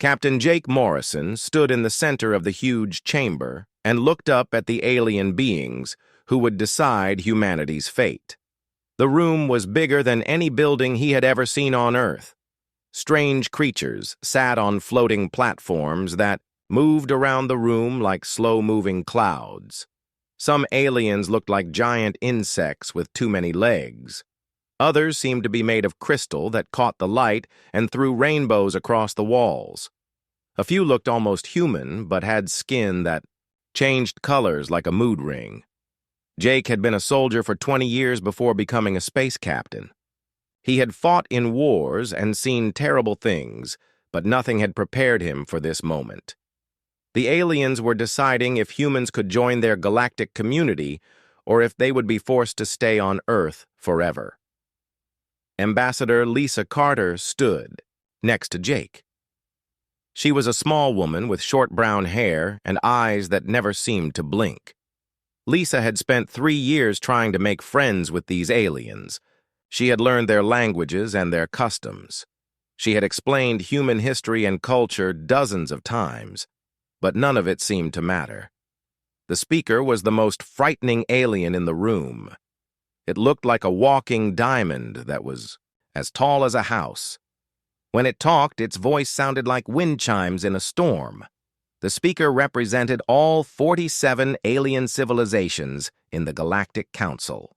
Captain Jake Morrison stood in the center of the huge chamber and looked up at the alien beings who would decide humanity's fate. The room was bigger than any building he had ever seen on Earth. Strange creatures sat on floating platforms that moved around the room like slow-moving clouds. Some aliens looked like giant insects with too many legs. Others seemed to be made of crystal that caught the light and threw rainbows across the walls. A few looked almost human, but had skin that changed colors like a mood ring. Jake had been a soldier for 20 years before becoming a space captain. He had fought in wars and seen terrible things, but nothing had prepared him for this moment. The aliens were deciding if humans could join their galactic community or if they would be forced to stay on Earth forever. Ambassador Lisa Carter stood next to Jake. She was a small woman with short brown hair and eyes that never seemed to blink. Lisa had spent 3 years trying to make friends with these aliens. She had learned their languages and their customs. She had explained human history and culture dozens of times, but none of it seemed to matter. The speaker was the most frightening alien in the room. It looked like a walking diamond that was as tall as a house. When it talked, its voice sounded like wind chimes in a storm. The speaker represented all 47 alien civilizations in the Galactic Council.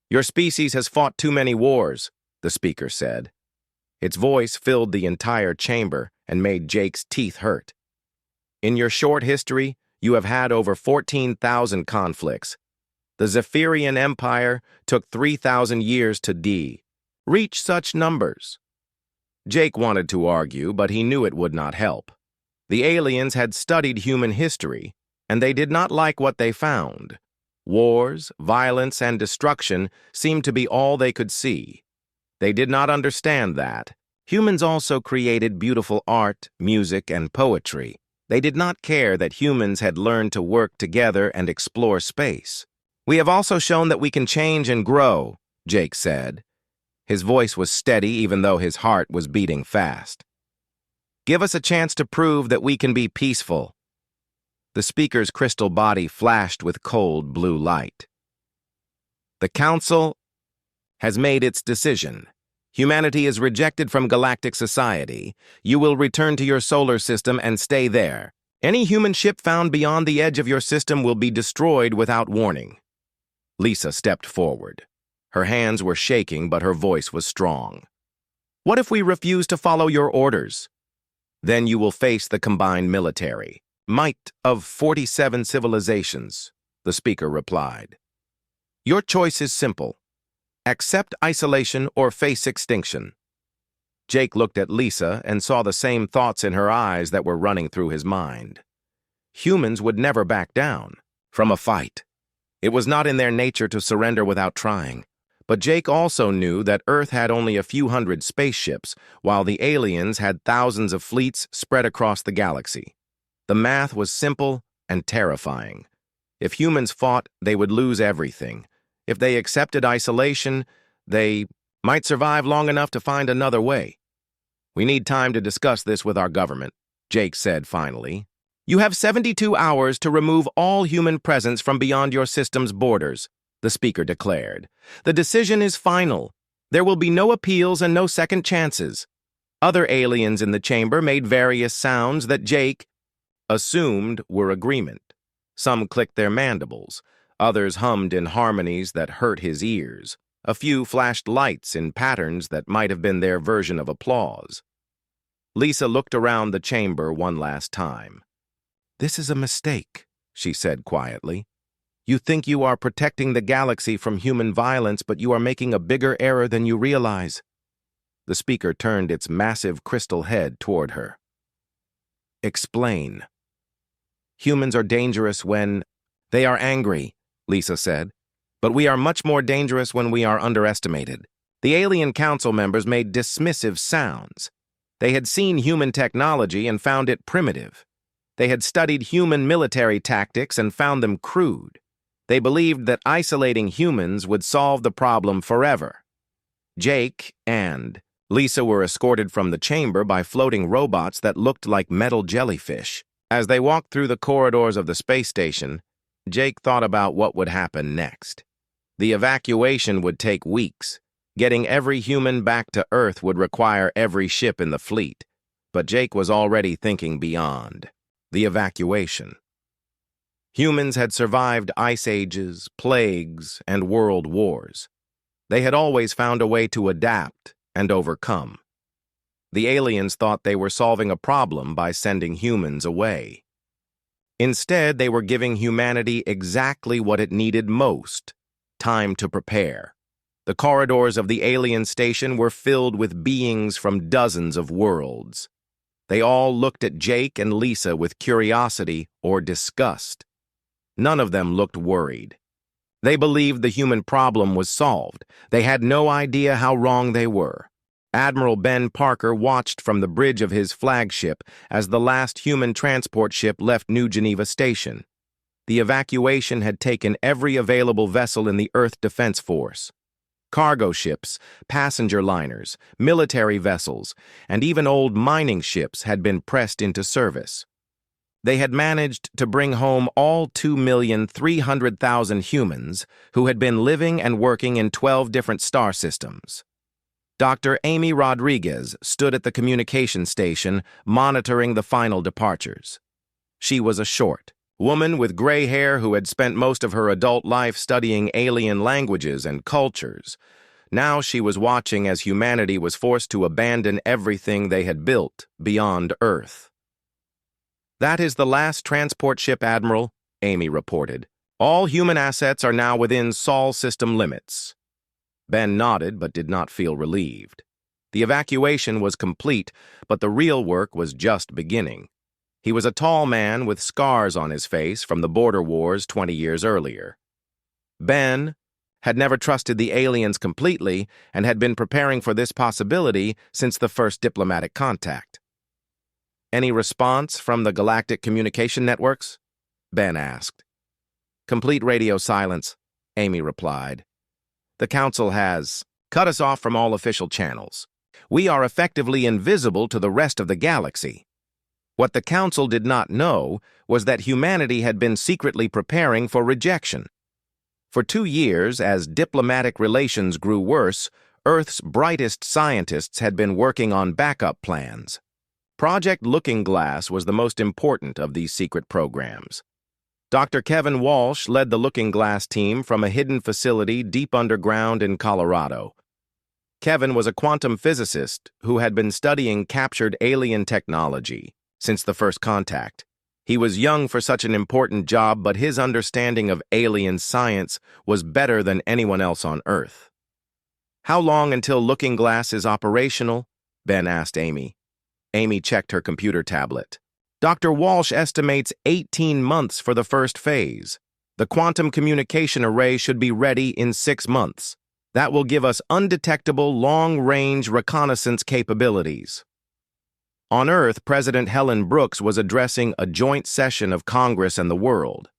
"Your species has fought too many wars," the speaker said. Its voice filled the entire chamber and made Jake's teeth hurt. "In your short history, you have had over 14,000 conflicts. The Zephyrian Empire took 3,000 years to reach such numbers." Jake wanted to argue, but he knew it would not help. The aliens had studied human history, and they did not like what they found. Wars, violence, and destruction seemed to be all they could see. They did not understand that humans also created beautiful art, music, and poetry. They did not care that humans had learned to work together and explore space. "We have also shown that we can change and grow," Jake said. His voice was steady even though his heart was beating fast. "Give us a chance to prove that we can be peaceful." The speaker's crystal body flashed with cold blue light. "The Council has made its decision. Humanity is rejected from galactic society. You will return to your solar system and stay there. Any human ship found beyond the edge of your system will be destroyed without warning." Lisa stepped forward. Her hands were shaking, but her voice was strong. "What if we refuse to follow your orders?" "Then you will face the combined military might of 47 civilizations," the speaker replied. "Your choice is simple. Accept isolation or face extinction." Jake looked at Lisa and saw the same thoughts in her eyes that were running through his mind. Humans would never back down from a fight. It was not in their nature to surrender without trying. But Jake also knew that Earth had only a few hundred spaceships, while the aliens had thousands of fleets spread across the galaxy. The math was simple and terrifying. If humans fought, they would lose everything. If they accepted isolation, they might survive long enough to find another way. "We need time to discuss this with our government," Jake said finally. "You have 72 hours to remove all human presence from beyond your system's borders," the speaker declared. "The decision is final. There will be no appeals and no second chances." Other aliens in the chamber made various sounds that Jake assumed were agreement. Some clicked their mandibles. Others hummed in harmonies that hurt his ears. A few flashed lights in patterns that might have been their version of applause. Lisa looked around the chamber one last time. "This is a mistake," she said quietly. "You think you are protecting the galaxy from human violence, but you are making a bigger error than you realize." The speaker turned its massive crystal head toward her. "Explain." "Humans are dangerous when they are angry," Lisa said. "But we are much more dangerous when we are underestimated." The alien council members made dismissive sounds. They had seen human technology and found it primitive. They had studied human military tactics and found them crude. They believed that isolating humans would solve the problem forever. Jake and Lisa were escorted from the chamber by floating robots that looked like metal jellyfish. As they walked through the corridors of the space station, Jake thought about what would happen next. The evacuation would take weeks. Getting every human back to Earth would require every ship in the fleet. But Jake was already thinking beyond. The evacuation. Humans had survived ice ages, plagues, and world wars. They had always found a way to adapt and overcome. The aliens thought they were solving a problem by sending humans away. Instead, they were giving humanity exactly what it needed most: time to prepare. The corridors of the alien station were filled with beings from dozens of worlds. They all looked at Jake and Lisa with curiosity or disgust. None of them looked worried. They believed the human problem was solved. They had no idea how wrong they were. Admiral Ben Parker watched from the bridge of his flagship as the last human transport ship left New Geneva Station. The evacuation had taken every available vessel in the Earth Defense Force. Cargo ships, passenger liners, military vessels, and even old mining ships had been pressed into service. They had managed to bring home all 2,300,000 humans who had been living and working in 12 different star systems. Dr. Amy Rodriguez stood at the communication station monitoring the final departures. She was a short woman with gray hair who had spent most of her adult life studying alien languages and cultures. Now she was watching as humanity was forced to abandon everything they had built beyond Earth. "That is the last transport ship, Admiral," Amy reported. "All human assets are now within Sol system limits." Ben nodded but did not feel relieved. The evacuation was complete, but the real work was just beginning. He was a tall man with scars on his face from the border wars 20 years earlier. Ben had never trusted the aliens completely and had been preparing for this possibility since the first diplomatic contact. "Any response from the Galactic communication networks?" Ben asked. "Complete radio silence," Amy replied. "The Council has cut us off from all official channels. We are effectively invisible to the rest of the galaxy." What the Council did not know was that humanity had been secretly preparing for rejection. For 2 years, as diplomatic relations grew worse, Earth's brightest scientists had been working on backup plans. Project Looking Glass was the most important of these secret programs. Dr. Kevin Walsh led the Looking Glass team from a hidden facility deep underground in Colorado. Kevin was a quantum physicist who had been studying captured alien technology since the first contact. He was young for such an important job, but his understanding of alien science was better than anyone else on Earth. "How long until Looking Glass is operational?" Ben asked Amy. Amy checked her computer tablet. "Dr. Walsh estimates 18 months for the first phase. The quantum communication array should be ready in 6 months. That will give us undetectable long-range reconnaissance capabilities." On Earth, President Helen Brooks was addressing a joint session of Congress and the world.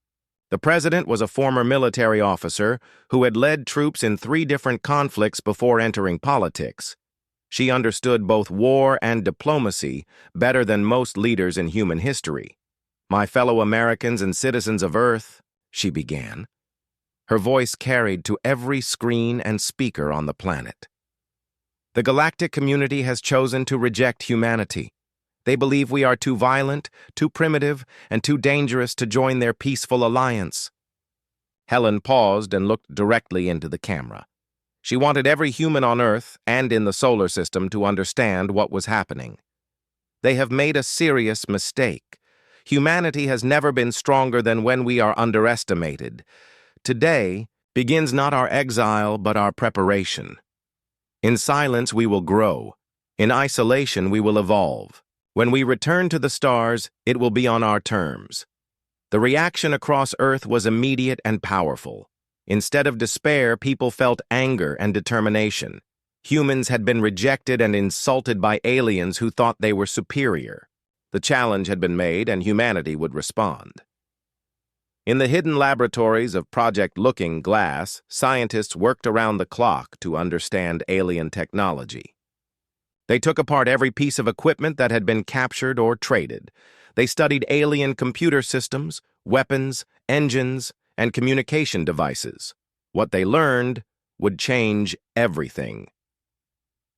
The president was a former military officer who had led troops in 3 different conflicts before entering politics. She understood both war and diplomacy better than most leaders in human history. "My fellow Americans and citizens of Earth," she began. Her voice carried to every screen and speaker on the planet. "The galactic community has chosen to reject humanity. They believe we are too violent, too primitive, and too dangerous to join their peaceful alliance." Helen paused and looked directly into the camera. She wanted every human on Earth and in the solar system to understand what was happening. "They have made a serious mistake. Humanity has never been stronger than when we are underestimated. Today begins not our exile, but our preparation. In silence, we will grow. In isolation, we will evolve. When we return to the stars, it will be on our terms." The reaction across Earth was immediate and powerful. Instead of despair, people felt anger and determination. Humans had been rejected and insulted by aliens who thought they were superior. The challenge had been made, and humanity would respond. In the hidden laboratories of Project Looking Glass, scientists worked around the clock to understand alien technology. They took apart every piece of equipment that had been captured or traded. They studied alien computer systems, weapons, engines, and communication devices. What they learned would change everything.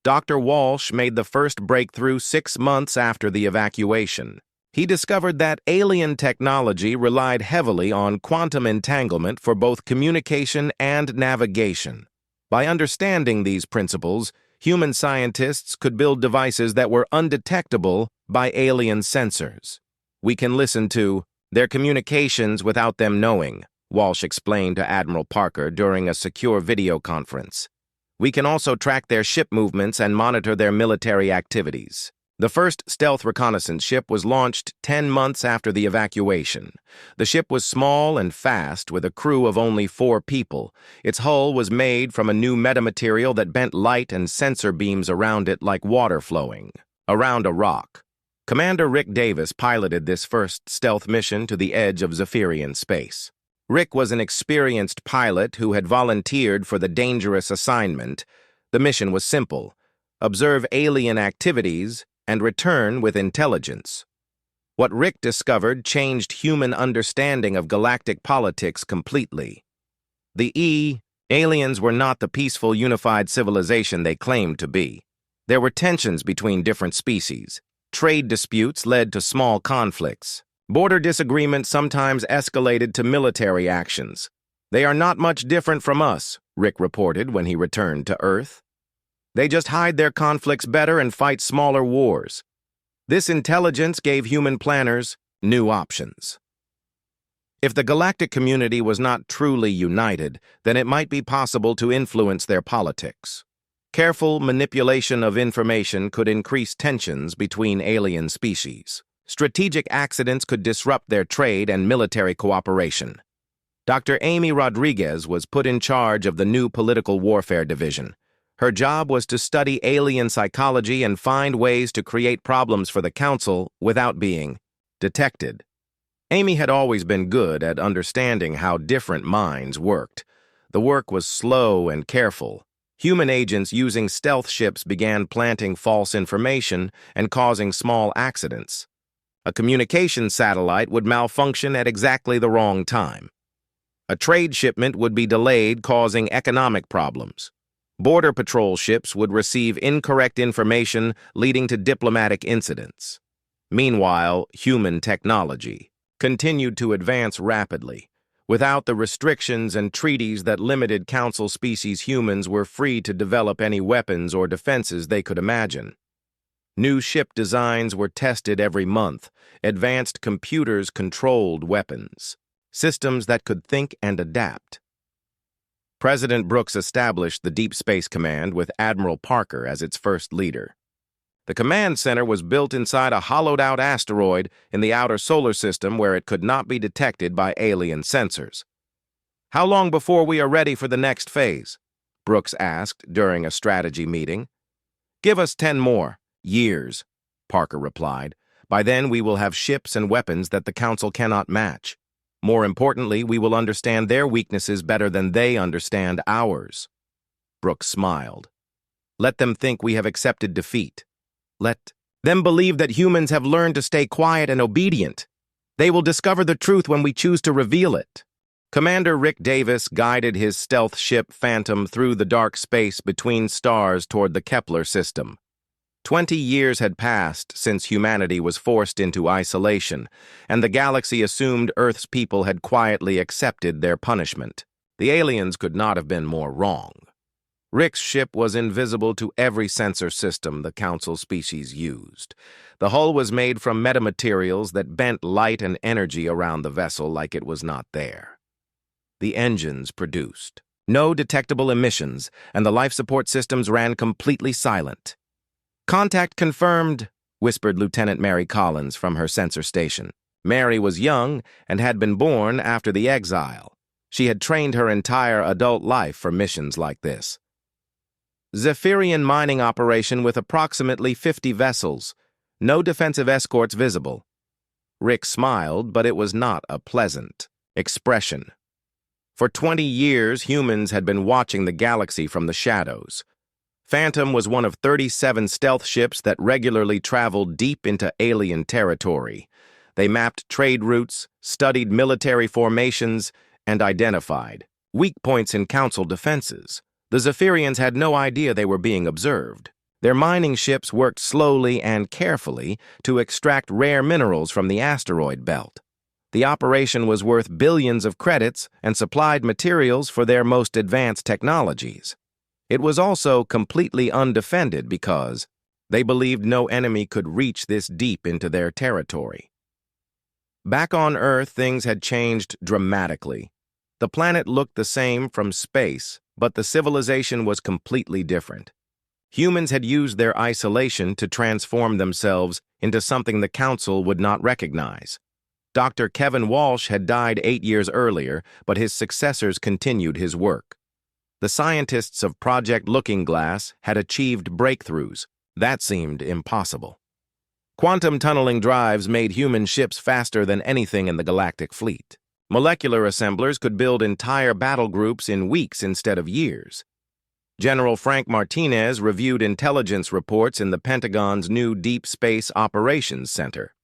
Dr. Walsh made the first breakthrough 6 months after the evacuation. He discovered that alien technology relied heavily on quantum entanglement for both communication and navigation. By understanding these principles, human scientists could build devices that were undetectable by alien sensors. We can listen to their communications without them knowing, Walsh explained to Admiral Parker during a secure video conference. We can also track their ship movements and monitor their military activities. The first stealth reconnaissance ship was launched 10 months after the evacuation. The ship was small and fast, with a crew of only 4 people. Its hull was made from a new metamaterial that bent light and sensor beams around it like water flowing around a rock. Commander Rick Davis piloted this first stealth mission to the edge of Zephyrian space. Rick was an experienced pilot who had volunteered for the dangerous assignment. The mission was simple: observe alien activities and return with intelligence. What Rick discovered changed human understanding of galactic politics completely. The aliens were not the peaceful, unified civilization they claimed to be. There were tensions between different species. Trade disputes led to small conflicts. Border disagreements sometimes escalated to military actions. They are not much different from us, Rick reported when he returned to Earth. They just hide their conflicts better and fight smaller wars. This intelligence gave human planners new options. If the galactic community was not truly united, then it might be possible to influence their politics. Careful manipulation of information could increase tensions between alien species. Strategic accidents could disrupt their trade and military cooperation. Dr. Amy Rodriguez was put in charge of the new Political Warfare Division. Her job was to study alien psychology and find ways to create problems for the Council without being detected. Amy had always been good at understanding how different minds worked. The work was slow and careful. Human agents using stealth ships began planting false information and causing small accidents. A communication satellite would malfunction at exactly the wrong time. A trade shipment would be delayed, causing economic problems. Border patrol ships would receive incorrect information, leading to diplomatic incidents. Meanwhile, human technology continued to advance rapidly. Without the restrictions and treaties that limited Council species, humans were free to develop any weapons or defenses they could imagine. New ship designs were tested every month. Advanced computers controlled weapons, systems that could think and adapt. President Brooks established the Deep Space Command with Admiral Parker as its first leader. The command center was built inside a hollowed-out asteroid in the outer solar system where it could not be detected by alien sensors. "How long before we are ready for the next phase?" Brooks asked during a strategy meeting. "Give us 10 more years," Parker replied. "By then we will have ships and weapons that the Council cannot match. More importantly, we will understand their weaknesses better than they understand ours." Brooks smiled. "Let them think we have accepted defeat. Let them believe that humans have learned to stay quiet and obedient. They will discover the truth when we choose to reveal it." Commander Rick Davis guided his stealth ship Phantom through the dark space between stars toward the Kepler system. 20 years had passed since humanity was forced into isolation, and the galaxy assumed Earth's people had quietly accepted their punishment. The aliens could not have been more wrong. Rick's ship was invisible to every sensor system the Council species used. The hull was made from metamaterials that bent light and energy around the vessel like it was not there. The engines produced no detectable emissions, and the life support systems ran completely silent. "Contact confirmed," whispered Lieutenant Mary Collins from her sensor station. Mary was young and had been born after the exile. She had trained her entire adult life for missions like this. "Zephyrian mining operation with approximately 50 vessels. No defensive escorts visible." Rick smiled, but it was not a pleasant expression. For 20 years, humans had been watching the galaxy from the shadows. Phantom was one of 37 stealth ships that regularly traveled deep into alien territory. They mapped trade routes, studied military formations, and identified weak points in Council defenses. The Zephyrians had no idea they were being observed. Their mining ships worked slowly and carefully to extract rare minerals from the asteroid belt. The operation was worth billions of credits and supplied materials for their most advanced technologies. It was also completely undefended because they believed no enemy could reach this deep into their territory. Back on Earth, things had changed dramatically. The planet looked the same from space, but the civilization was completely different. Humans had used their isolation to transform themselves into something the Council would not recognize. Dr. Kevin Walsh had died 8 years earlier, but his successors continued his work. The scientists of Project Looking Glass had achieved breakthroughs. That seemed impossible. Quantum tunneling drives made human ships faster than anything in the galactic fleet. Molecular assemblers could build entire battle groups in weeks instead of years. General Frank Martinez reviewed intelligence reports in the Pentagon's new Deep Space Operations Center.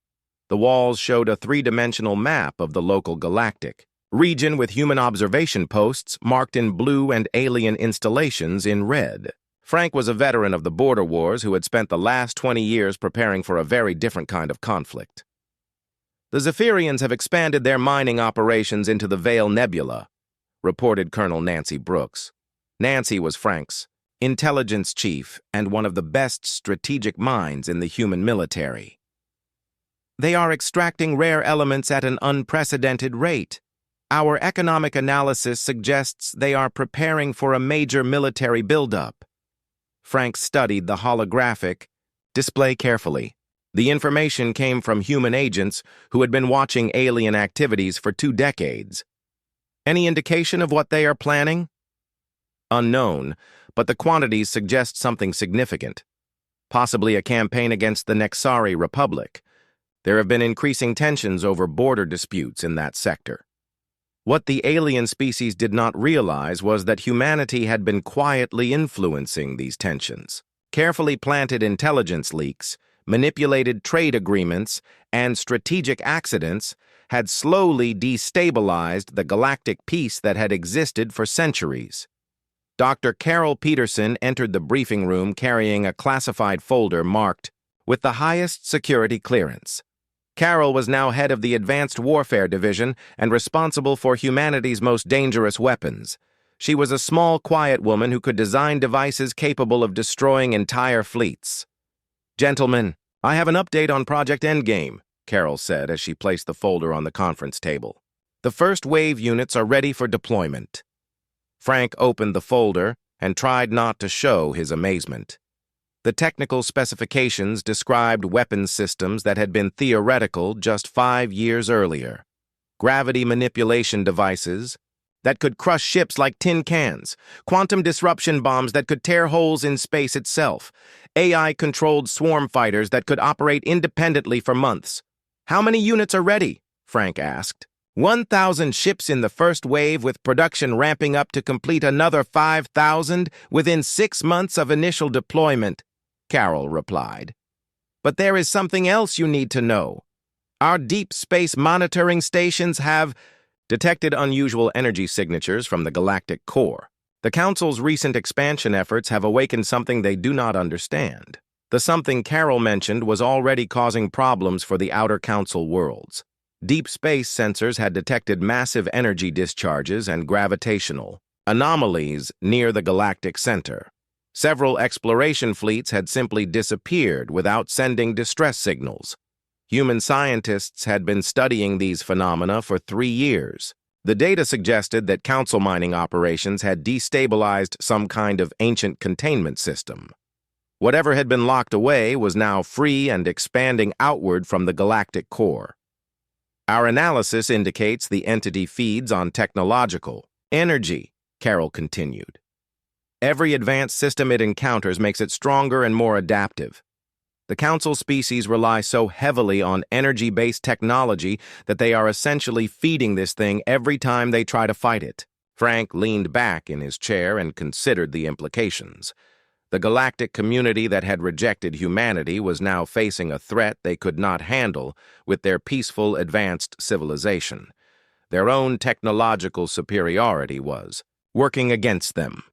The walls showed a three-dimensional map of the local galactic region with human observation posts marked in blue and alien installations in red. Frank was a veteran of the border wars who had spent the last 20 years preparing for a very different kind of conflict. The Zephyrians have expanded their mining operations into the Vale Nebula, reported Colonel Nancy Brooks. Nancy was Frank's intelligence chief and one of the best strategic minds in the human military. They are extracting rare elements at an unprecedented rate. Our economic analysis suggests they are preparing for a major military buildup. Frank studied the holographic display carefully. The information came from human agents who had been watching alien activities for 2 decades. Any indication of what they are planning? Unknown, but the quantities suggest something significant. Possibly a campaign against the Nexari Republic. There have been increasing tensions over border disputes in that sector. What the alien species did not realize was that humanity had been quietly influencing these tensions. Carefully planted intelligence leaks, manipulated trade agreements, and strategic accidents had slowly destabilized the galactic peace that had existed for centuries. Dr. Carol Peterson entered the briefing room carrying a classified folder marked with the highest security clearance. Carol was now head of the Advanced Warfare Division and responsible for humanity's most dangerous weapons. She was a small, quiet woman who could design devices capable of destroying entire fleets. "Gentlemen, I have an update on Project Endgame," Carol said as she placed the folder on the conference table. "The first wave units are ready for deployment." Frank opened the folder and tried not to show his amazement. The technical specifications described weapons systems that had been theoretical just 5 years earlier. Gravity manipulation devices that could crush ships like tin cans, quantum disruption bombs that could tear holes in space itself, AI-controlled swarm fighters that could operate independently for months. "How many units are ready?" Frank asked. 1,000 ships in the first wave, with production ramping up to complete another 5,000 within 6 months of initial deployment, Carol replied. "But there is something else you need to know. Our deep space monitoring stations have detected unusual energy signatures from the galactic core. The Council's recent expansion efforts have awakened something they do not understand. The something Carol mentioned was already causing problems for the outer Council worlds. Deep space sensors had detected massive energy discharges and gravitational anomalies near the galactic center. Several exploration fleets had simply disappeared without sending distress signals. Human scientists had been studying these phenomena for 3 years. The data suggested that Council mining operations had destabilized some kind of ancient containment system. Whatever had been locked away was now free and expanding outward from the galactic core. "Our analysis indicates the entity feeds on technological energy," Carol continued. "Every advanced system it encounters makes it stronger and more adaptive. The Council species rely so heavily on energy-based technology that they are essentially feeding this thing every time they try to fight it." Frank leaned back in his chair and considered the implications. The galactic community that had rejected humanity was now facing a threat they could not handle with their peaceful, advanced civilization. Their own technological superiority was working against them.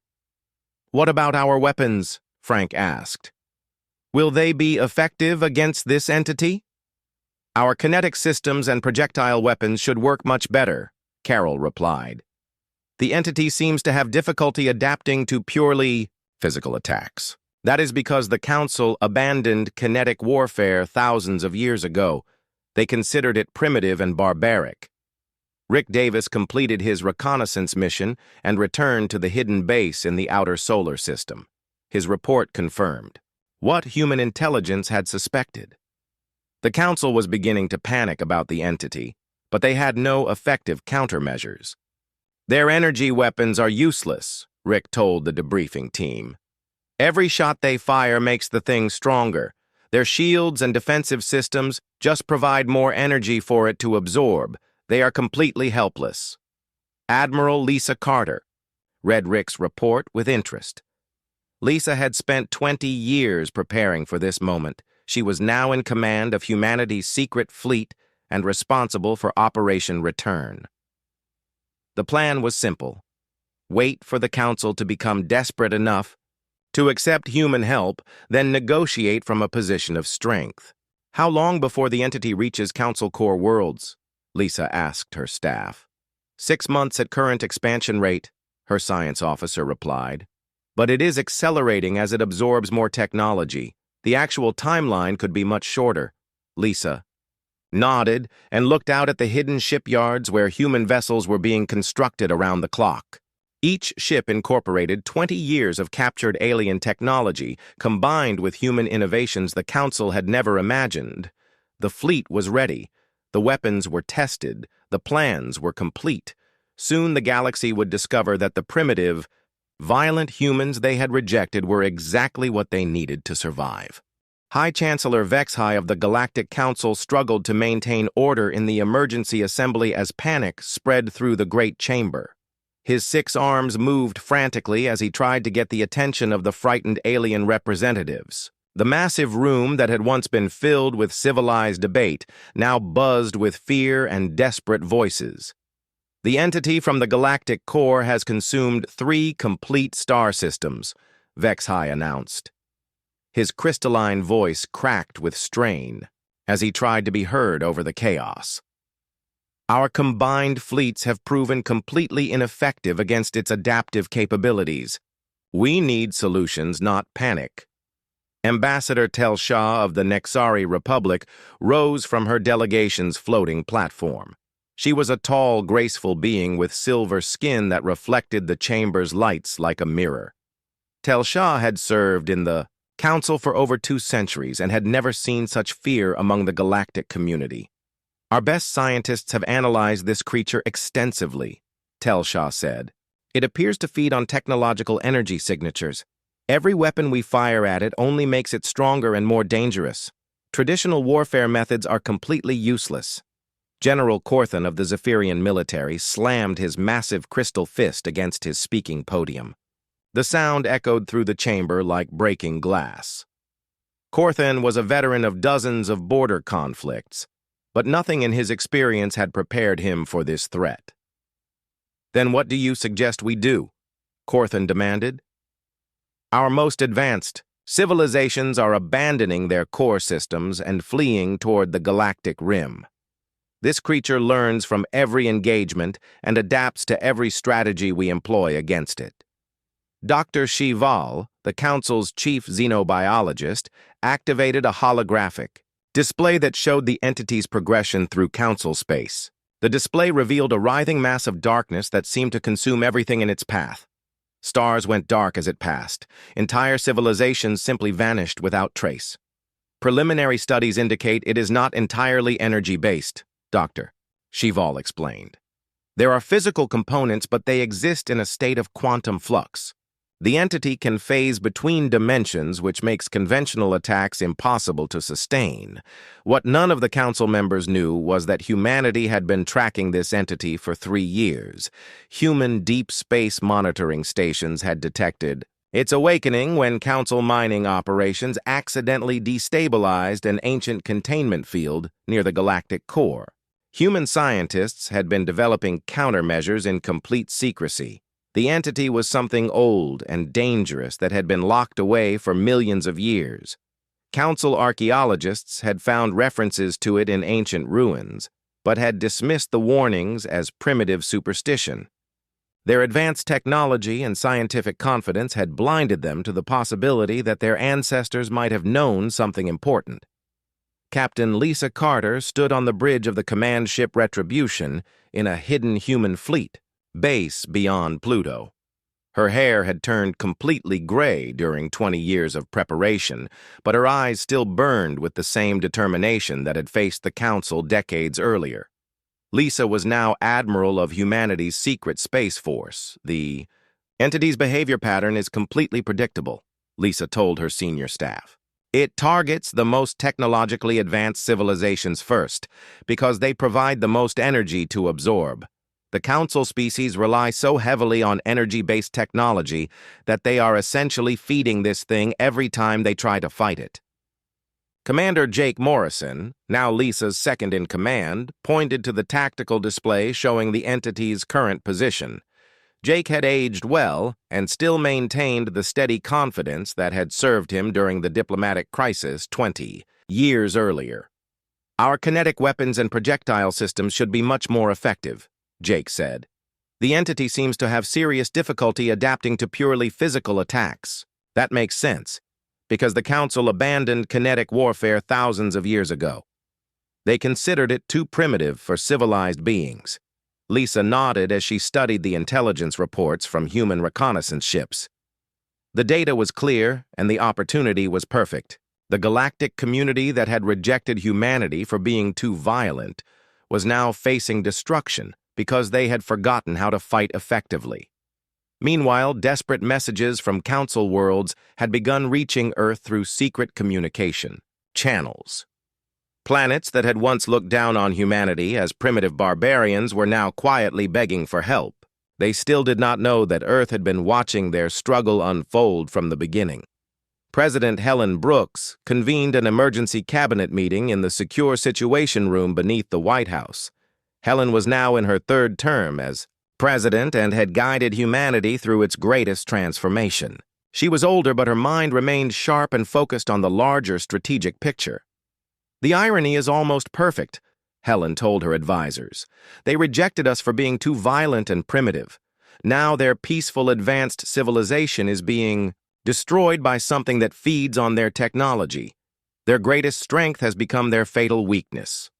"What about our weapons?" Frank asked. "Will they be effective against this entity?" "Our kinetic systems and projectile weapons should work much better," Carol replied. "The entity seems to have difficulty adapting to purely physical attacks. That is because the Council abandoned kinetic warfare thousands of years ago. They considered it primitive and barbaric." Rick Davis completed his reconnaissance mission and returned to the hidden base in the outer solar system. His report confirmed what human intelligence had suspected. The Council was beginning to panic about the entity, but they had no effective countermeasures. "Their energy weapons are useless," Rick told the debriefing team. "Every shot they fire makes the thing stronger. Their shields and defensive systems just provide more energy for it to absorb. They are completely helpless." Admiral Lisa Carter read Rick's report with interest. Lisa had spent 20 years preparing for this moment. She was now in command of humanity's secret fleet and responsible for Operation Return. The plan was simple. Wait for the Council to become desperate enough to accept human help, then negotiate from a position of strength. "How long before the entity reaches Council core worlds?" Lisa asked her staff. 6 months at current expansion rate," her science officer replied. "But it is accelerating as it absorbs more technology. The actual timeline could be much shorter." Lisa nodded and looked out at the hidden shipyards where human vessels were being constructed around the clock. Each ship incorporated 20 years of captured alien technology, combined with human innovations the Council had never imagined. The fleet was ready. The weapons were tested. The plans were complete. Soon the galaxy would discover that the primitive, violent humans they had rejected were exactly what they needed to survive. High Chancellor Vexhai of the Galactic Council struggled to maintain order in the emergency assembly as panic spread through the Great Chamber. His 6 arms moved frantically as he tried to get the attention of the frightened alien representatives. The massive room that had once been filled with civilized debate now buzzed with fear and desperate voices. "The entity from the galactic core has consumed 3 complete star systems," Vexhai announced. His crystalline voice cracked with strain as he tried to be heard over the chaos. "Our combined fleets have proven completely ineffective against its adaptive capabilities. We need solutions, not panic." Ambassador Tel Shah of the Nexari Republic rose from her delegation's floating platform. She was a tall, graceful being with silver skin that reflected the chamber's lights like a mirror. Tel Shah had served in the Council for over 2 centuries and had never seen such fear among the galactic community. "Our best scientists have analyzed this creature extensively," Tel Shah said. "It appears to feed on technological energy signatures. Every weapon we fire at it only makes it stronger and more dangerous. Traditional warfare methods are completely useless." General Corthan of the Zephyrian military slammed his massive crystal fist against his speaking podium. The sound echoed through the chamber like breaking glass. Corthan was a veteran of dozens of border conflicts, but nothing in his experience had prepared him for this threat. "Then what do you suggest we do?" Corthan demanded. "Our most advanced civilizations are abandoning their core systems and fleeing toward the galactic rim. This creature learns from every engagement and adapts to every strategy we employ against it." Dr. Shival, the Council's chief xenobiologist, activated a holographic display that showed the entity's progression through Council space. The display revealed a writhing mass of darkness that seemed to consume everything in its path. Stars went dark as it passed. Entire civilizations simply vanished without trace. "Preliminary studies indicate it is not entirely energy-based," Dr. Shival explained. "There are physical components, but they exist in a state of quantum flux. The entity can phase between dimensions, which makes conventional attacks impossible to sustain. What none of the Council members knew was that humanity had been tracking this entity for 3 years. Human deep space monitoring stations had detected Its awakening when Council mining operations accidentally destabilized an ancient containment field near the galactic core. Human scientists had been developing countermeasures in complete secrecy. The entity was something old and dangerous that had been locked away for millions of years. Council archaeologists had found references to it in ancient ruins, but had dismissed the warnings as primitive superstition. Their advanced technology and scientific confidence had blinded them to the possibility that their ancestors might have known something important. Captain Lisa Carter stood on the bridge of the command ship Retribution in a hidden human fleet, base beyond Pluto. Her hair had turned completely gray during 20 years of preparation, but her eyes still burned with the same determination that had faced the Council decades earlier. Lisa was now Admiral of humanity's secret space force. The entity's behavior pattern is completely predictable, Lisa told her senior staff. It targets the most technologically advanced civilizations first, because they provide the most energy to absorb. The Council species rely so heavily on energy-based technology that they are essentially feeding this thing every time they try to fight it. Commander Jake Morrison, now Lisa's second-in-command, pointed to the tactical display showing the entity's current position. Jake had aged well and still maintained the steady confidence that had served him during the diplomatic crisis 20 years earlier. "Our kinetic weapons and projectile systems should be much more effective," Jake said. "The entity seems to have serious difficulty adapting to purely physical attacks. That makes sense, because the Council abandoned kinetic warfare thousands of years ago. They considered it too primitive for civilized beings." Lisa nodded as she studied the intelligence reports from human reconnaissance ships. The data was clear, and the opportunity was perfect. The galactic community that had rejected humanity for being too violent was now facing destruction because they had forgotten how to fight effectively. Meanwhile, desperate messages from Council worlds had begun reaching Earth through secret communication channels. Planets that had once looked down on humanity as primitive barbarians were now quietly begging for help. They still did not know that Earth had been watching their struggle unfold from the beginning. President Helen Brooks convened an emergency cabinet meeting in the secure situation room beneath the White House. Helen was now in her third term as president and had guided humanity through its greatest transformation. She was older, but her mind remained sharp and focused on the larger strategic picture. "The irony is almost perfect," Helen told her advisors. "They rejected us for being too violent and primitive. Now their peaceful, advanced civilization is being destroyed by something that feeds on their technology. Their greatest strength has become their fatal weakness."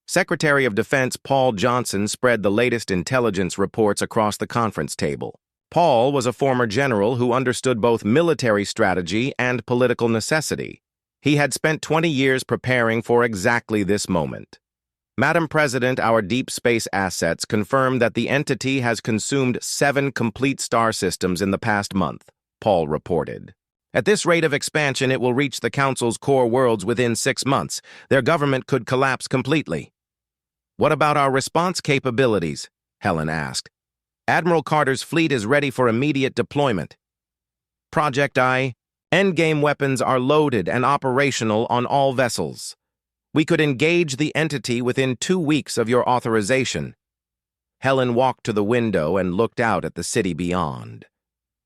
Secretary of Defense Paul Johnson spread the latest intelligence reports across the conference table. Paul was a former general who understood both military strategy and political necessity. He had spent 20 years preparing for exactly this moment. "Madam President, our deep space assets confirm that the entity has consumed 7 complete star systems in the past month," Paul reported. "At this rate of expansion, it will reach the Council's core worlds within 6 months. Their government could collapse completely." "What about our response capabilities?" Helen asked. "Admiral Carter's fleet is ready for immediate deployment. Project I, endgame weapons are loaded and operational on all vessels. We could engage the entity within 2 weeks of your authorization." Helen walked to the window and looked out at the city beyond.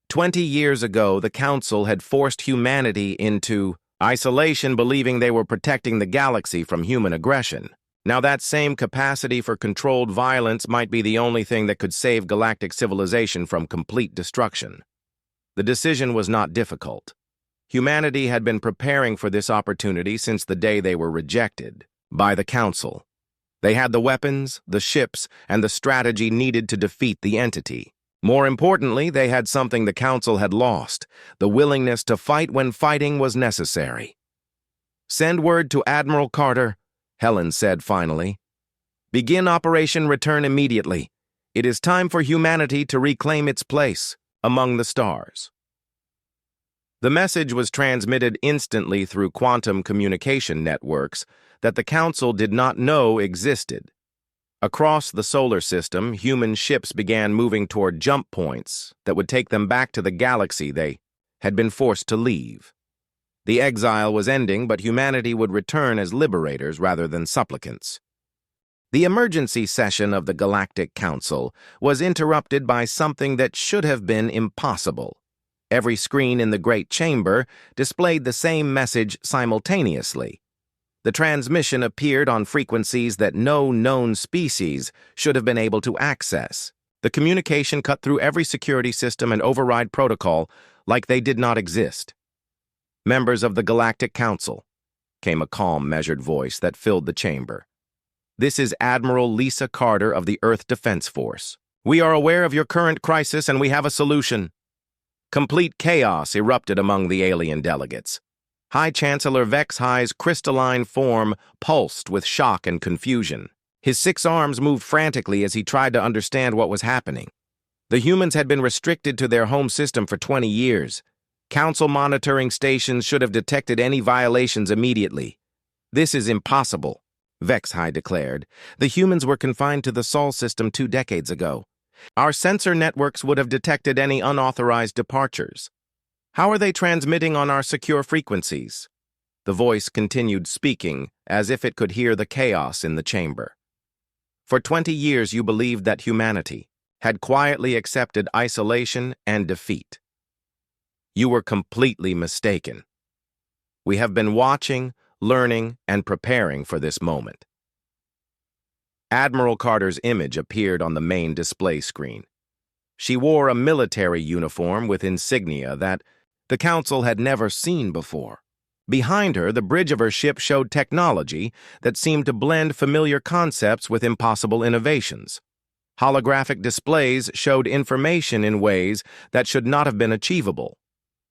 20 years ago, the Council had forced humanity into isolation, believing they were protecting the galaxy from human aggression. Now that same capacity for controlled violence might be the only thing that could save galactic civilization from complete destruction. The decision was not difficult. Humanity had been preparing for this opportunity since the day they were rejected by the Council. They had the weapons, the ships, and the strategy needed to defeat the entity. More importantly, they had something the Council had lost: the willingness to fight when fighting was necessary. "Send word to Admiral Carter," Helen said finally. "Begin Operation Return immediately. It is time for humanity to reclaim its place among the stars." The message was transmitted instantly through quantum communication networks that the Council did not know existed. Across the solar system, human ships began moving toward jump points that would take them back to the galaxy they had been forced to leave. The exile was ending, but humanity would return as liberators rather than supplicants. The emergency session of the Galactic Council was interrupted by something that should have been impossible. Every screen in the Great Chamber displayed the same message simultaneously. The transmission appeared on frequencies that no known species should have been able to access. The communication cut through every security system and override protocol like they did not exist. "Members of the Galactic Council," came a calm, measured voice that filled the chamber. "This is Admiral Lisa Carter of the Earth Defense Force. We are aware of your current crisis and we have a solution." Complete chaos erupted among the alien delegates. High Chancellor Vexhi's crystalline form pulsed with shock and confusion. His 6 arms moved frantically as he tried to understand what was happening. The humans had been restricted to their home system for 20 years. Council monitoring stations should have detected any violations immediately. "This is impossible," Vexhi declared. "The humans were confined to the Sol system 2 decades ago. Our sensor networks would have detected any unauthorized departures. How are they transmitting on our secure frequencies?" The voice continued speaking, as if it could hear the chaos in the chamber. "For 20 years you believed that humanity had quietly accepted isolation and defeat. You were completely mistaken. We have been watching, learning, and preparing for this moment." Admiral Carter's image appeared on the main display screen. She wore a military uniform with insignia that the Council had never seen before. Behind her, the bridge of her ship showed technology that seemed to blend familiar concepts with impossible innovations. Holographic displays showed information in ways that should not have been achievable.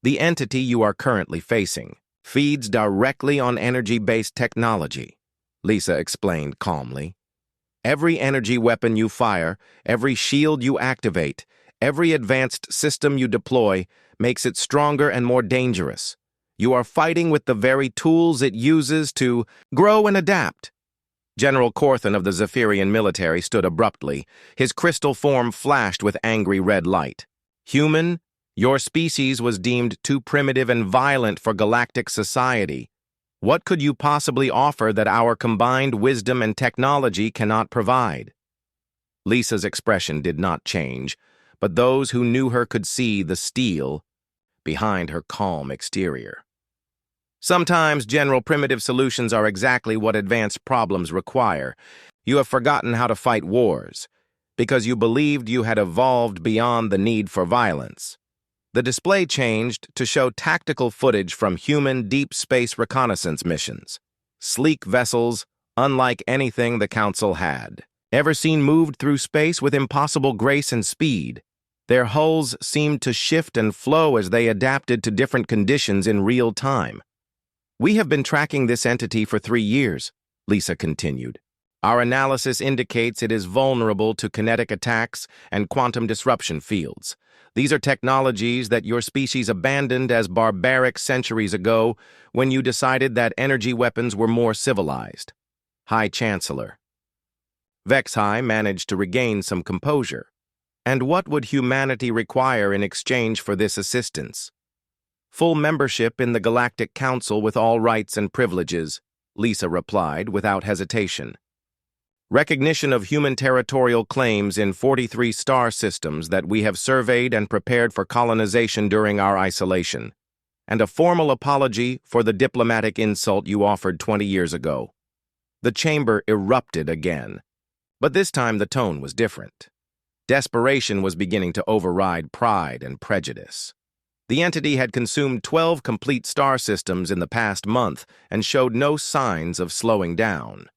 "The entity you are currently facing feeds directly on energy-based technology," Lisa explained calmly. "Every energy weapon you fire, every shield you activate, every advanced system you deploy makes it stronger and more dangerous. You are fighting with the very tools it uses to grow and adapt." General Corthan of the Zephyrian military stood abruptly. His crystal form flashed with angry red light. "Human, your species was deemed too primitive and violent for galactic society. What could you possibly offer that our combined wisdom and technology cannot provide?" Lisa's expression did not change, but those who knew her could see the steel behind her calm exterior. "Sometimes general primitive solutions are exactly what advanced problems require. You have forgotten how to fight wars, because you believed you had evolved beyond the need for violence." The display changed to show tactical footage from human deep space reconnaissance missions. Sleek vessels, unlike anything the Council had ever seen, moved through space with impossible grace and speed. Their hulls seemed to shift and flow as they adapted to different conditions in real time. "We have been tracking this entity for 3 years," Lisa continued. "Our analysis indicates it is vulnerable to kinetic attacks and quantum disruption fields. These are technologies that your species abandoned as barbaric centuries ago when you decided that energy weapons were more civilized." High Chancellor Vexhi managed to regain some composure. "And what would humanity require in exchange for this assistance?" "Full membership in the Galactic Council with all rights and privileges," Lisa replied without hesitation. "Recognition of human territorial claims in 43 star systems that we have surveyed and prepared for colonization during our isolation, and a formal apology for the diplomatic insult you offered 20 years ago." The chamber erupted again, but this time the tone was different. Desperation was beginning to override pride and prejudice. The entity had consumed 12 complete star systems in the past month and showed no signs of slowing down.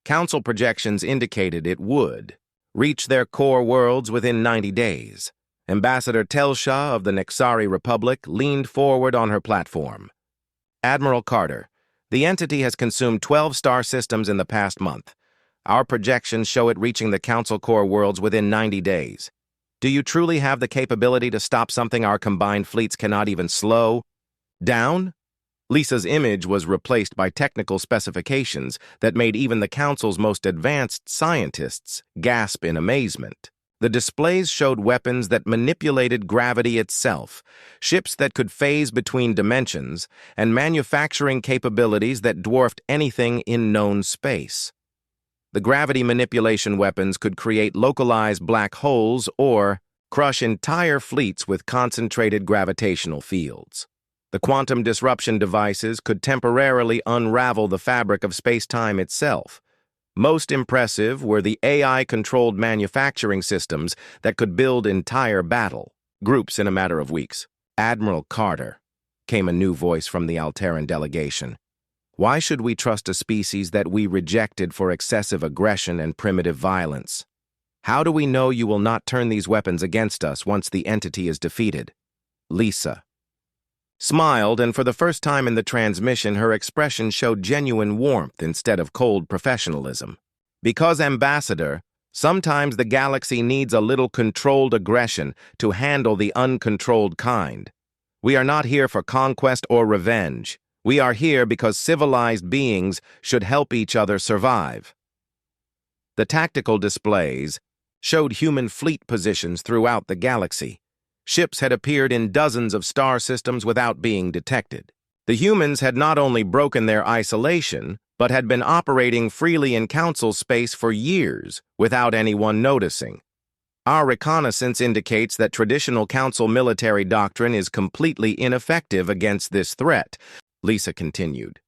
Council projections indicated it would reach their core worlds within 90 days. Ambassador Telsha of the Nexari Republic leaned forward on her platform. "Admiral Carter, the entity has consumed 12 star systems in the past month. Our projections show it reaching the Council core worlds within 90 days. Do you truly have the capability to stop something our combined fleets cannot even slow down?" Lisa's image was replaced by technical specifications that made even the Council's most advanced scientists gasp in amazement. The displays showed weapons that manipulated gravity itself, ships that could phase between dimensions, and manufacturing capabilities that dwarfed anything in known space. The gravity manipulation weapons could create localized black holes or crush entire fleets with concentrated gravitational fields. The quantum disruption devices could temporarily unravel the fabric of space-time itself. Most impressive were the AI-controlled manufacturing systems that could build entire battle groups in a matter of weeks. "Admiral Carter," came a new voice from the Alteran delegation. "Why should we trust a species that we rejected for excessive aggression and primitive violence? How do we know you will not turn these weapons against us once the entity is defeated?" Lisa smiled, and for the first time in the transmission, her expression showed genuine warmth instead of cold professionalism. "Because, Ambassador, sometimes the galaxy needs a little controlled aggression to handle the uncontrolled kind. We are not here for conquest or revenge. We are here because civilized beings should help each other survive." The tactical displays showed human fleet positions throughout the galaxy. Ships had appeared in dozens of star systems without being detected. The humans had not only broken their isolation, but had been operating freely in Council space for years without anyone noticing. "Our reconnaissance indicates that traditional Council military doctrine is completely ineffective against this threat," Lisa continued.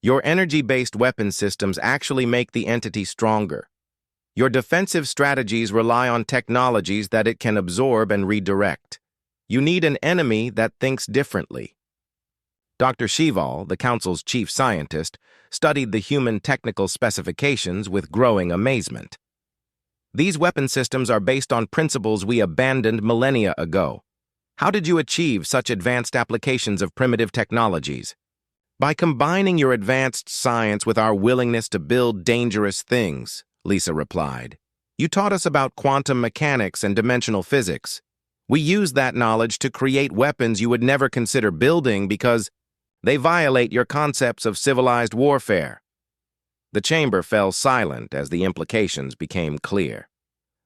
"Your energy-based weapon systems actually make the entity stronger. Your defensive strategies rely on technologies that it can absorb and redirect. You need an enemy that thinks differently." Dr. Shival, the Council's chief scientist, studied the human technical specifications with growing amazement. "These weapon systems are based on principles we abandoned millennia ago. How did you achieve such advanced applications of primitive technologies?" "By combining your advanced science with our willingness to build dangerous things," Lisa replied. "You taught us about quantum mechanics and dimensional physics. We use that knowledge to create weapons you would never consider building because they violate your concepts of civilized warfare." The chamber fell silent as the implications became clear.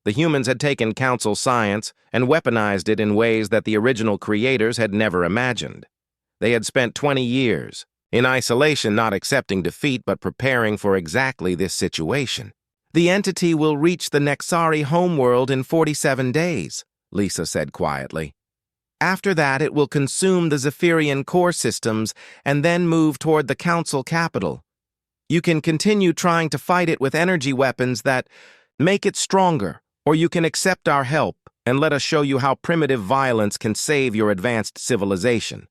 The humans had taken Council science and weaponized it in ways that the original creators had never imagined. They had spent 20 years in isolation, not accepting defeat but preparing for exactly this situation. "The entity will reach the Nexari homeworld in 47 days, Lisa said quietly. "After that, it will consume the Zephyrian core systems and then move toward the Council capital. You can continue trying to fight it with energy weapons that make it stronger, or you can accept our help and let us show you how primitive violence can save your advanced civilization."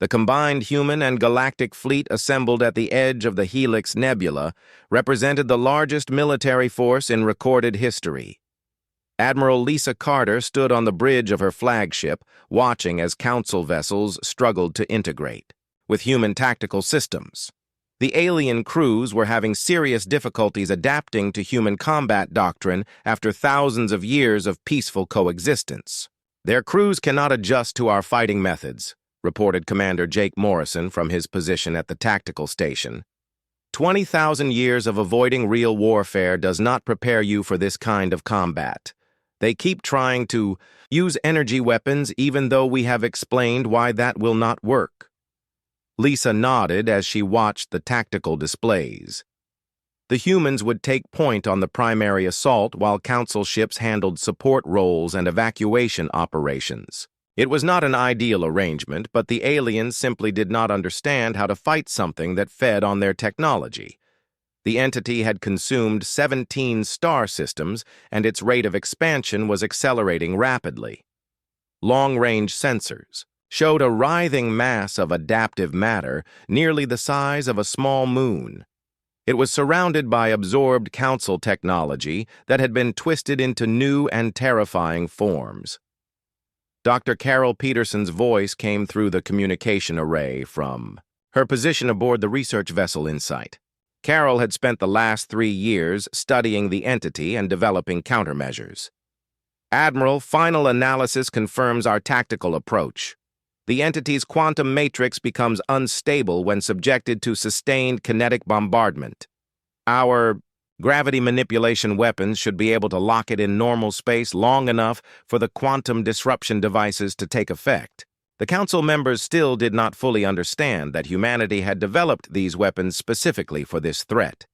The combined human and galactic fleet assembled at the edge of the Helix Nebula represented the largest military force in recorded history. Admiral Lisa Carter stood on the bridge of her flagship, watching as Council vessels struggled to integrate with human tactical systems. The alien crews were having serious difficulties adapting to human combat doctrine after thousands of years of peaceful coexistence. "Their crews cannot adjust to our fighting methods," reported Commander Jake Morrison from his position at the tactical station. 20,000 years of avoiding real warfare does not prepare you for this kind of combat. They keep trying to use energy weapons even though we have explained why that will not work." Lisa nodded as she watched the tactical displays. The humans would take point on the primary assault while Council ships handled support roles and evacuation operations. It was not an ideal arrangement, but the aliens simply did not understand how to fight something that fed on their technology. The entity had consumed 17 star systems, and its rate of expansion was accelerating rapidly. Long-range sensors showed a writhing mass of adaptive matter nearly the size of a small moon. It was surrounded by absorbed Council technology that had been twisted into new and terrifying forms. Dr. Carol Peterson's voice came through the communication array from her position aboard the research vessel Insight. Carol had spent the last 3 years studying the entity and developing countermeasures. "Admiral, final analysis confirms our tactical approach. The entity's quantum matrix becomes unstable when subjected to sustained kinetic bombardment. Our Gravity manipulation weapons should be able to lock it in normal space long enough for the quantum disruption devices to take effect. The Council members still did not fully understand that humanity had developed these weapons specifically for this threat.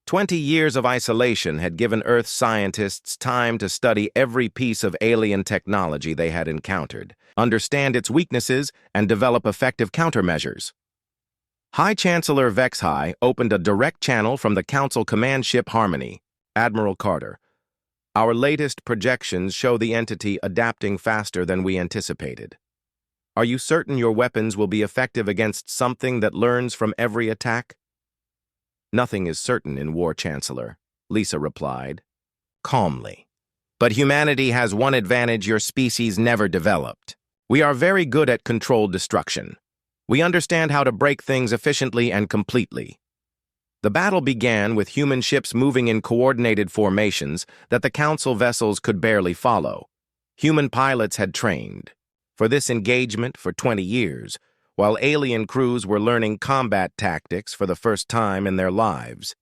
20 years of isolation had given Earth scientists time to study every piece of alien technology they had encountered, understand its weaknesses, and develop effective countermeasures. High Chancellor Vexhai opened a direct channel from the Council command ship Harmony. Admiral Carter, our latest projections show the entity adapting faster than we anticipated. Are you certain your weapons will be effective against something that learns from every attack? Nothing is certain in War, Chancellor, Lisa replied, calmly. But humanity has one advantage your species never developed. We are very good at controlled destruction. We understand how to break things efficiently and completely. The battle began with human ships moving in coordinated formations that the Council vessels could barely follow. Human pilots had trained for this engagement for 20 years, while alien crews were learning combat tactics for the first time in their lives.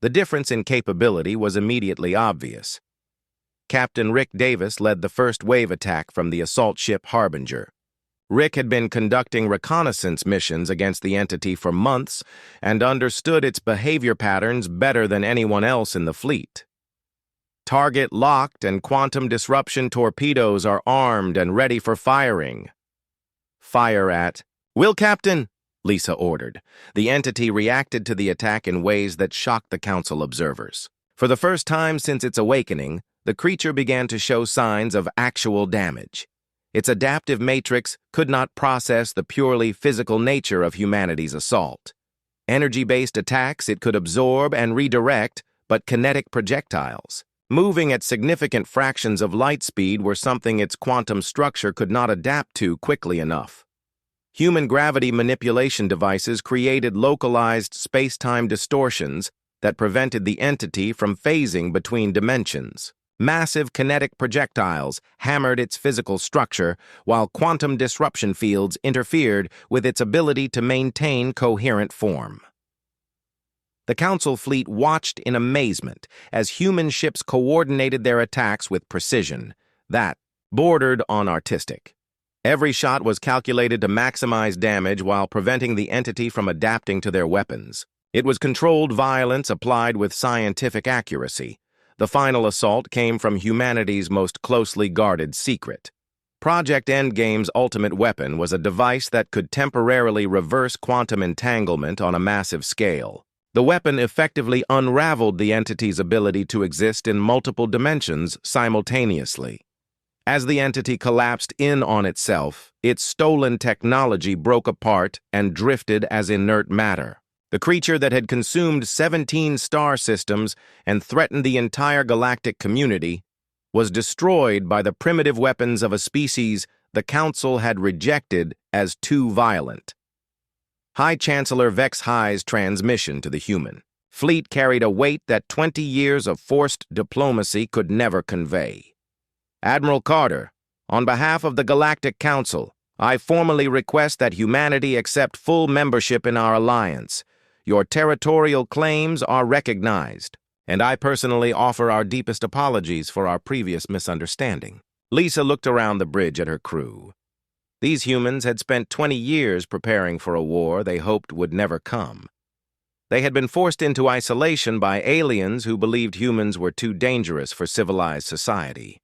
The difference in capability was immediately obvious. Captain Rick Davis led the first wave attack from the assault ship Harbinger. Rick had been conducting reconnaissance missions against the entity for months and understood its behavior patterns better than anyone else in the fleet. Target locked and quantum disruption torpedoes are armed and ready for firing. Fire at... Will, Captain, Lisa ordered. The entity reacted to the attack in ways that shocked the Council observers. For the first time since its awakening, the creature began to show signs of actual damage. Its adaptive matrix could not process the purely physical nature of humanity's assault. Energy-based attacks it could absorb and redirect, but kinetic projectiles, moving at significant fractions of light speed, were something its quantum structure could not adapt to quickly enough. Human gravity manipulation devices created localized space-time distortions that prevented the entity from phasing between dimensions. Massive kinetic projectiles hammered its physical structure, while quantum disruption fields interfered with its ability to maintain coherent form. The Council fleet watched in amazement as human ships coordinated their attacks with precision that bordered on artistic. Every shot was calculated to maximize damage while preventing the entity from adapting to their weapons. It was controlled violence applied with scientific accuracy. The final assault came from humanity's most closely guarded secret. Project Endgame's ultimate weapon was a device that could temporarily reverse quantum entanglement on a massive scale. The weapon effectively unraveled the entity's ability to exist in multiple dimensions simultaneously. As the entity collapsed in on itself, its stolen technology broke apart and drifted as inert matter. The creature that had consumed 17 star systems and threatened the entire galactic community was destroyed by the primitive weapons of a species the Council had rejected as too violent. High Chancellor Vexhai's transmission to the human fleet carried a weight that 20 years of forced diplomacy could never convey. Admiral Carter, on behalf of the Galactic Council, I formally request that humanity accept full membership in our alliance. Your territorial claims are recognized, and I personally offer our deepest apologies for our previous misunderstanding. Lisa looked around the bridge at her crew. These humans had spent 20 years preparing for a war they hoped would never come. They had been forced into isolation by aliens who believed humans were too dangerous for civilized society.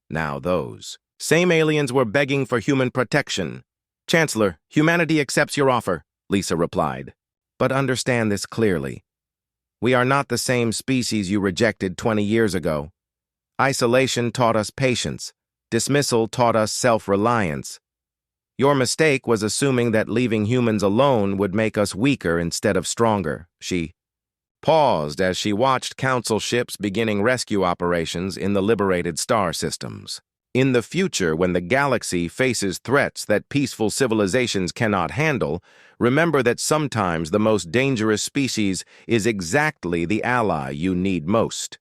Now those same aliens were begging for human protection. Chancellor, humanity accepts your offer, Lisa replied. But understand this clearly. We are not the same species you rejected 20 years ago. Isolation taught us patience. Dismissal taught us self-reliance. Your mistake was assuming that leaving humans alone would make us weaker instead of stronger. She paused as she watched Council ships beginning rescue operations in the liberated star systems. In the future, when the galaxy faces threats that peaceful civilizations cannot handle, remember that sometimes the most dangerous species is exactly the ally you need most.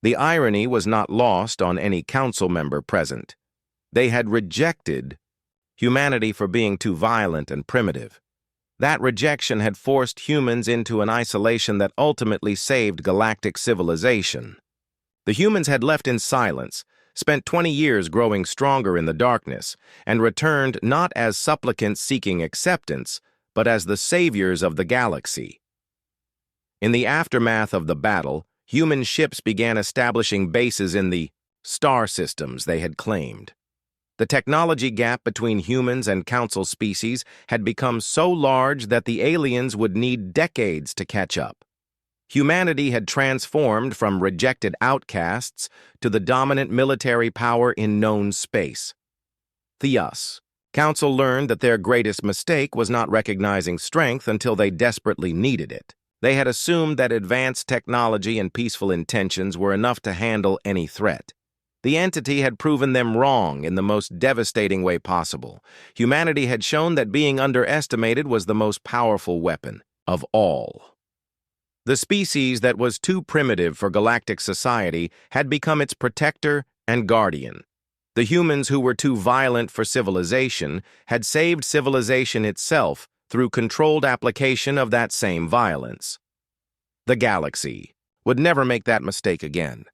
The irony was not lost on any Council member present. They had rejected humanity for being too violent and primitive. That rejection had forced humans into an isolation that ultimately saved galactic civilization. The humans had left in silence, spent 20 years growing stronger in the darkness, and returned not as supplicants seeking acceptance, but as the saviors of the galaxy. In the aftermath of the battle, human ships began establishing bases in the star systems they had claimed. The technology gap between humans and council species had become so large that the aliens would need decades to catch up. Humanity had transformed from rejected outcasts to the dominant military power in known space. Thus, Council learned that their greatest mistake was not recognizing strength until they desperately needed it. They had assumed that advanced technology and peaceful intentions were enough to handle any threat. The entity had proven them wrong in the most devastating way possible. Humanity had shown that being underestimated was the most powerful weapon of all. The species that was too primitive for galactic society had become its protector and guardian. The humans who were too violent for civilization had saved civilization itself through controlled application of that same violence. The galaxy would never make that mistake again.